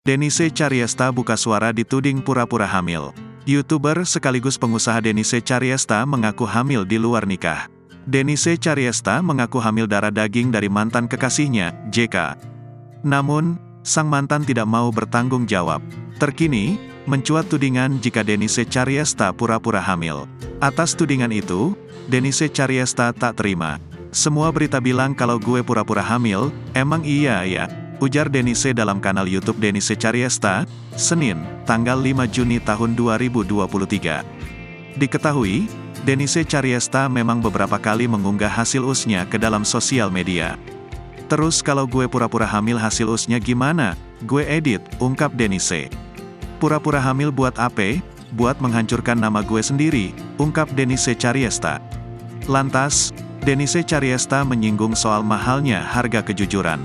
Denise Caryesta buka suara dituding pura-pura hamil. YouTuber sekaligus pengusaha Denise Caryesta mengaku hamil di luar nikah. Denise Caryesta mengaku hamil darah daging dari mantan kekasihnya, JK. Namun, sang mantan tidak mau bertanggung jawab. Terkini, mencuat tudingan jika Denise Caryesta pura-pura hamil. Atas tudingan itu, Denise Caryesta tak terima. "Semua berita bilang kalau gue pura-pura hamil, emang iya ya?" ujar Denise dalam kanal YouTube Denise Caryesta, Senin, tanggal 5 Juni tahun 2023. Diketahui, Denise Caryesta memang beberapa kali mengunggah hasil usnya ke dalam sosial media. "Terus kalau gue pura-pura hamil hasil usnya gimana? Gue edit," ungkap Denise. "Pura-pura hamil buat apa? Buat menghancurkan nama gue sendiri," ungkap Denise Caryesta. Lantas, Denise Caryesta menyinggung soal mahalnya harga kejujuran.